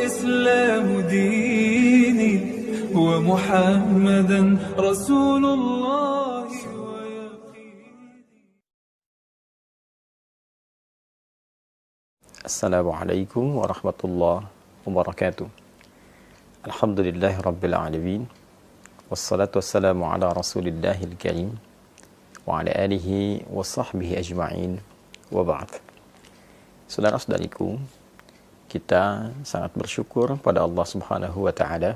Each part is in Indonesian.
الإسلام ديني ومحمدا رسول الله Assalamualaikum warahmatullahi wabarakatuh. Alhamdulillahi rabbil alamin. Wassalatu wassalamu ala rasulillahil karim wa ala alihi wa sahbihi ajma'in wa ba'd. Saudara-saudariku, kita sangat bersyukur pada Allah Subhanahu wa ta'ala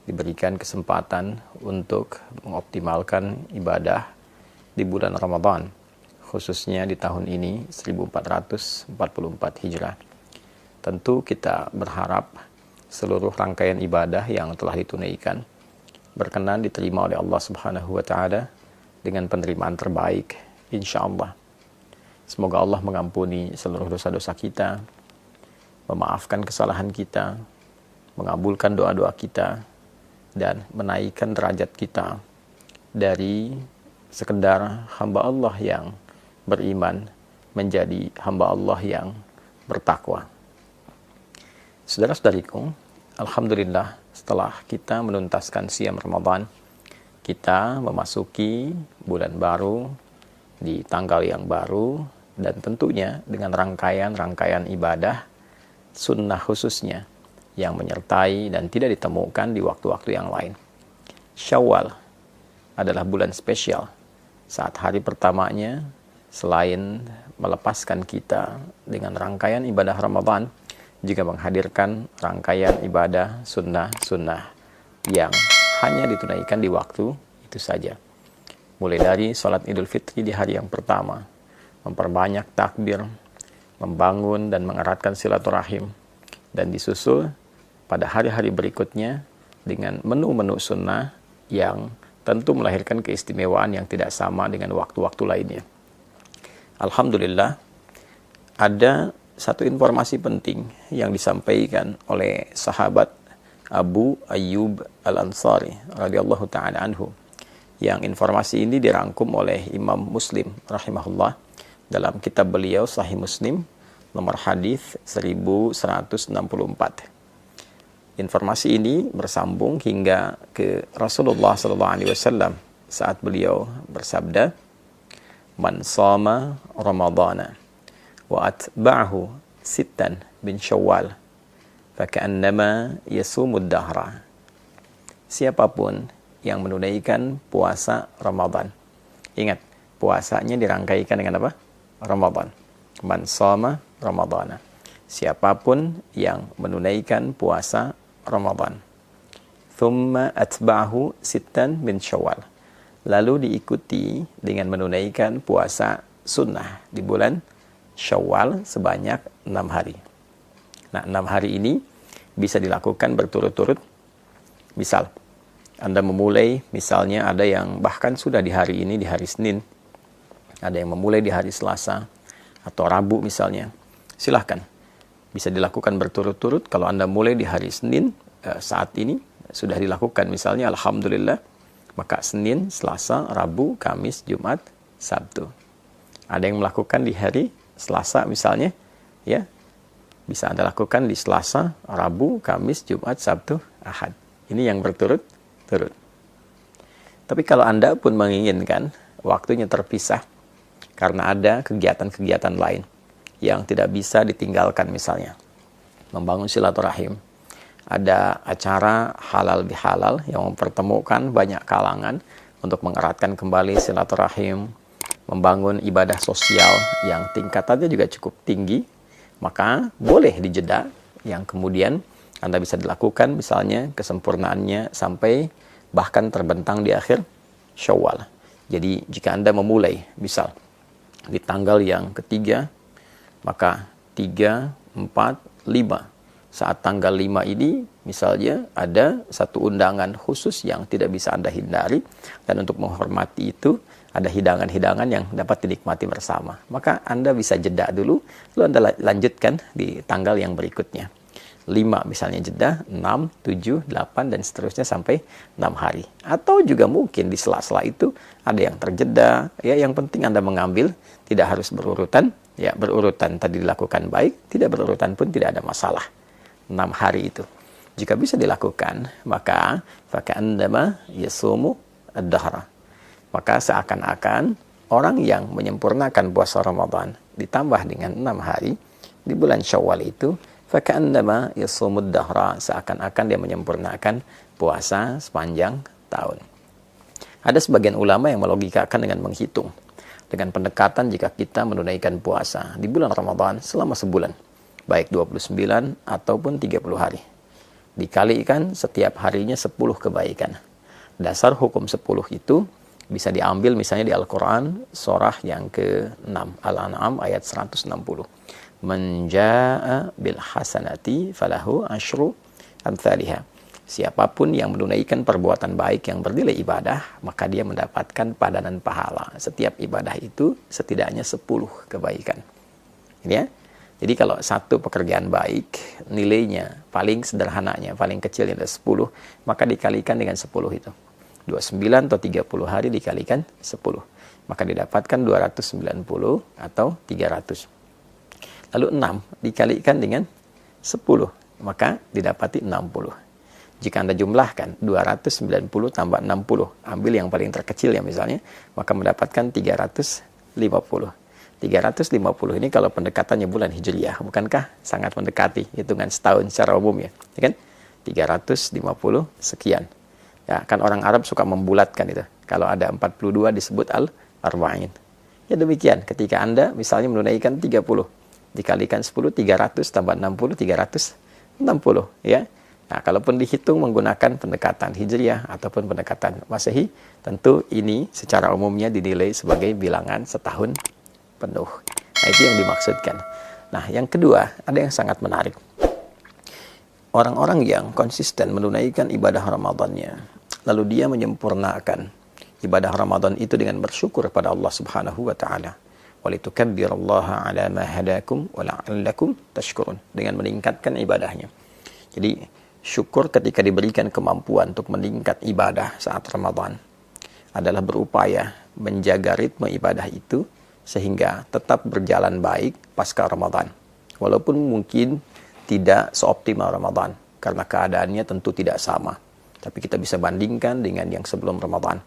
diberikan kesempatan untuk mengoptimalkan ibadah di bulan Ramadan, khususnya di tahun ini 1444 Hijrah. Tentu kita berharap seluruh rangkaian ibadah yang telah ditunaikan berkenan diterima oleh Allah Subhanahu wa ta'ala dengan penerimaan terbaik, insyaallah. Semoga Allah mengampuni seluruh dosa-dosa kita, memaafkan kesalahan kita, mengabulkan doa-doa kita, dan menaikkan derajat kita dari sekedar hamba Allah yang beriman menjadi hamba Allah yang bertakwa. Saudara-saudariku, alhamdulillah setelah kita menuntaskan siam Ramadan, kita memasuki bulan baru di tanggal yang baru dan tentunya dengan rangkaian-rangkaian ibadah sunnah khususnya yang menyertai dan tidak ditemukan di waktu-waktu yang lain. Syawal adalah bulan spesial saat hari pertamanya selain melepaskan kita dengan rangkaian ibadah Ramadan, juga menghadirkan rangkaian ibadah sunnah-sunnah yang hanya ditunaikan di waktu itu saja. Mulai dari sholat Idul Fitri di hari yang pertama, memperbanyak takbir, membangun dan mengeratkan silaturahim, dan disusul pada hari-hari berikutnya dengan menu-menu sunnah yang tentu melahirkan keistimewaan yang tidak sama dengan waktu-waktu lainnya. Alhamdulillah, ada satu informasi penting yang disampaikan oleh sahabat Abu Ayyub Al-Ansari radhiyallahu ta'ala anhu, yang informasi ini dirangkum oleh Imam Muslim rahimahullah dalam kitab beliau Sahih Muslim nomor hadis 1164. Informasi ini bersambung hingga ke Rasulullah SAW saat beliau bersabda, "Man shama Ramadana wa atba'ahu sittan bin Syawal faka'annama yasumud dahra." Siapapun yang menunaikan puasa Ramadan. Ingat, puasanya dirangkaikan dengan apa? Ramadan. Man shama Ramadana. Siapapun yang menunaikan puasa Ramadan. Thumma atba'ahu sittan bin Syawal. Lalu diikuti dengan menunaikan puasa sunnah di bulan Syawal sebanyak 6 hari. Nah, 6 hari ini bisa dilakukan berturut-turut. Misal, Anda memulai, misalnya ada yang bahkan sudah di hari ini, di hari Senin. Ada yang memulai di hari Selasa atau Rabu misalnya. Silahkan. Bisa dilakukan berturut-turut. Kalau Anda mulai di hari Senin, saat ini sudah dilakukan misalnya, alhamdulillah, maka Senin, Selasa, Rabu, Kamis, Jumat, Sabtu. Ada yang melakukan di hari Selasa misalnya, ya, bisa Anda lakukan di Selasa, Rabu, Kamis, Jumat, Sabtu, Ahad. Ini yang berturut-turut. Tapi kalau Anda pun menginginkan waktunya terpisah karena ada kegiatan-kegiatan lain yang tidak bisa ditinggalkan, misalnya membangun silaturahim, ada acara halal bihalal yang mempertemukan banyak kalangan untuk mengeratkan kembali silaturahim, membangun ibadah sosial yang tingkatannya juga cukup tinggi, maka boleh dijeda yang kemudian Anda bisa dilakukan misalnya kesempurnaannya sampai bahkan terbentang di akhir Syawal. Jadi jika Anda memulai misal di tanggal yang ketiga, maka 3, 4, 5. Saat tanggal 5 ini misalnya ada satu undangan khusus yang tidak bisa Anda hindari, dan untuk menghormati itu ada hidangan-hidangan yang dapat dinikmati bersama. Maka Anda bisa jeda dulu, lalu Anda lanjutkan di tanggal yang berikutnya. 5 misalnya jeda, 6, 7, 8 dan seterusnya sampai 6 hari. Atau juga mungkin di sela-sela itu ada yang terjeda, ya, yang penting Anda mengambil, tidak harus berurutan, ya, berurutan tadi dilakukan baik, tidak berurutan pun tidak ada masalah. 6 hari itu. Jika bisa dilakukan, maka faka'annama yasumu ad-dahra. Maka seakan-akan orang yang menyempurnakan puasa Ramadan ditambah dengan 6 hari di bulan Syawal itu, faka'annama yasumu ad-dahra, seakan-akan dia menyempurnakan puasa sepanjang tahun. Ada sebagian ulama yang melogikakan dengan menghitung, dengan pendekatan jika kita menunaikan puasa di bulan Ramadan selama sebulan, baik 29 ataupun 30 hari. Dikalikan setiap harinya 10 kebaikan. Dasar hukum 10 itu bisa diambil misalnya di Al-Quran, surah yang ke-6, Al-An'am ayat 160. Man jaa'a bil hasanati falahu asyru amthaliha. Siapapun yang menunaikan perbuatan baik yang bernilai ibadah, maka dia mendapatkan padanan pahala. Setiap ibadah itu setidaknya 10 kebaikan. Ini ya. Jadi kalau satu pekerjaan baik, nilainya paling sederhananya, paling kecilnya ada 10, maka dikalikan dengan 10 itu. 29 atau 30 hari dikalikan 10. Maka didapatkan 290 atau 300. Lalu 6 dikalikan dengan 10, maka didapati 60. Jika Anda jumlahkan 290 tambah 60, ambil yang paling terkecil ya misalnya, maka mendapatkan 350. 350 ini kalau pendekatannya bulan Hijriyah, bukankah sangat mendekati hitungan setahun secara umum ya? Ya kan? 350 sekian. Ya, kan orang Arab suka membulatkan itu. Kalau ada 42 disebut al-arba'in. Ya demikian, ketika Anda misalnya menunaikan 30, dikalikan 10, 300 tambah 60, 360 ya. Nah, kalaupun dihitung menggunakan pendekatan Hijriyah ataupun pendekatan Masehi, tentu ini secara umumnya dinilai sebagai bilangan setahun penuh. Nah, itu yang dimaksudkan. Nah, yang kedua, ada yang sangat menarik. Orang-orang yang konsisten menunaikan ibadah Ramadannya, lalu dia menyempurnakan ibadah Ramadan itu dengan bersyukur pada Allah Subhanahu wa taala. Walitukabbirallaha ala ma hadakum wa la'allakum tashkurun, dengan meningkatkan ibadahnya. Jadi, syukur ketika diberikan kemampuan untuk meningkat ibadah saat Ramadan adalah berupaya menjaga ritme ibadah itu sehingga tetap berjalan baik pasca Ramadan. Walaupun mungkin tidak seoptimal Ramadan, karena keadaannya tentu tidak sama. Tapi kita bisa bandingkan dengan yang sebelum Ramadan.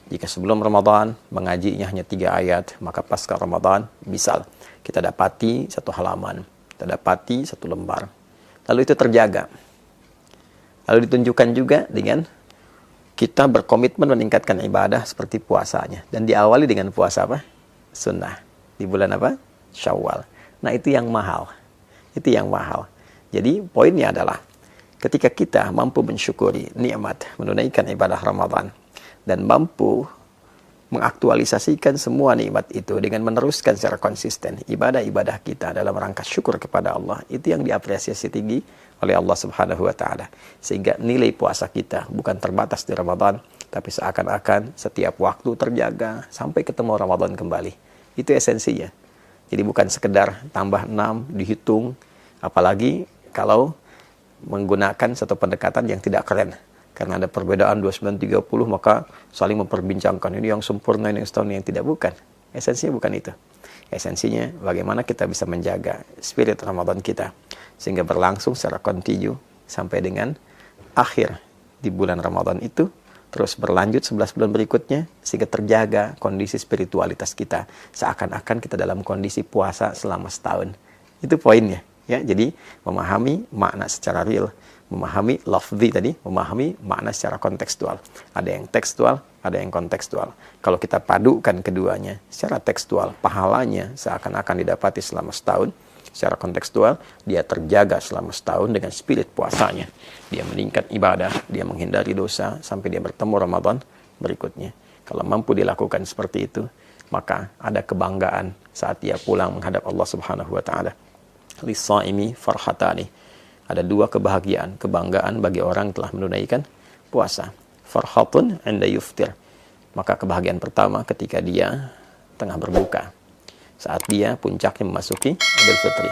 Jika sebelum Ramadan mengajinya hanya 3 ayat, maka pasca Ramadan, misal kita dapati 1 halaman, kita dapati 1 lembar. Lalu itu terjaga. Lalu ditunjukkan juga dengan kita berkomitmen meningkatkan ibadah seperti puasanya. Dan diawali dengan puasa apa? Sunnah. Di bulan apa? Syawal. Nah, itu yang mahal. Itu yang mahal. Jadi, poinnya adalah ketika kita mampu mensyukuri nikmat menunaikan ibadah Ramadan dan mampu mengaktualisasikan semua nikmat itu dengan meneruskan secara konsisten ibadah-ibadah kita dalam rangka syukur kepada Allah, itu yang diapresiasi tinggi oleh Allah Subhanahu wa taala. Sehingga nilai puasa kita bukan terbatas di Ramadan, tapi seakan-akan setiap waktu terjaga sampai ketemu Ramadan kembali. Itu esensinya. Jadi bukan sekedar tambah 6 dihitung, apalagi kalau menggunakan satu pendekatan yang tidak keren. Karena ada perbedaan 29-30, maka saling memperbincangkan ini yang sempurna, ini yang setahun, yang tidak. Bukan. Esensinya bukan itu. Esensinya bagaimana kita bisa menjaga spirit Ramadan kita sehingga berlangsung secara kontinu sampai dengan akhir di bulan Ramadan itu, terus berlanjut 11 bulan berikutnya sehingga terjaga kondisi spiritualitas kita seakan-akan kita dalam kondisi puasa selama setahun. Itu poinnya ya. Jadi memahami makna secara real, memahami lafzi tadi, memahami makna secara kontekstual. Ada yang tekstual, ada yang kontekstual. Kalau kita padukan keduanya secara tekstual, pahalanya seakan-akan didapati selama setahun. Secara kontekstual, dia terjaga selama setahun dengan spirit puasanya. Dia meningkat ibadah, dia menghindari dosa, sampai dia bertemu Ramadan berikutnya. Kalau mampu dilakukan seperti itu, maka ada kebanggaan saat dia pulang menghadap Allah Subhanahu wa taala. Lis-shaimi farhatani. Ada 2 kebahagiaan, kebanggaan bagi orang yang telah menunaikan puasa. Farhatun 'inda yuftir. Maka kebahagiaan pertama ketika dia tengah berbuka, saat dia puncaknya memasuki Idul Fitri.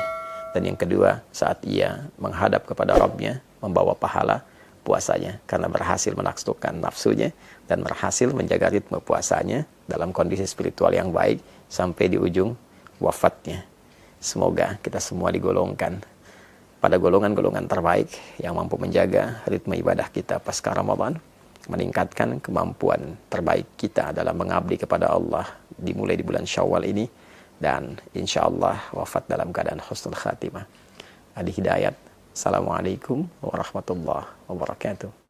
Dan yang kedua, saat ia menghadap kepada Rabb-nya, membawa pahala puasanya karena berhasil menaklukkan nafsunya dan berhasil menjaga ritme puasanya dalam kondisi spiritual yang baik sampai di ujung wafatnya. Semoga kita semua digolongkan pada golongan-golongan terbaik yang mampu menjaga ritme ibadah kita pasca Ramadan, meningkatkan kemampuan terbaik kita dalam mengabdi kepada Allah dimulai di bulan Syawal ini, dan insya Allah wafat dalam keadaan husnul khatimah. Adi Hidayat. Assalamualaikum warahmatullahi wabarakatuh.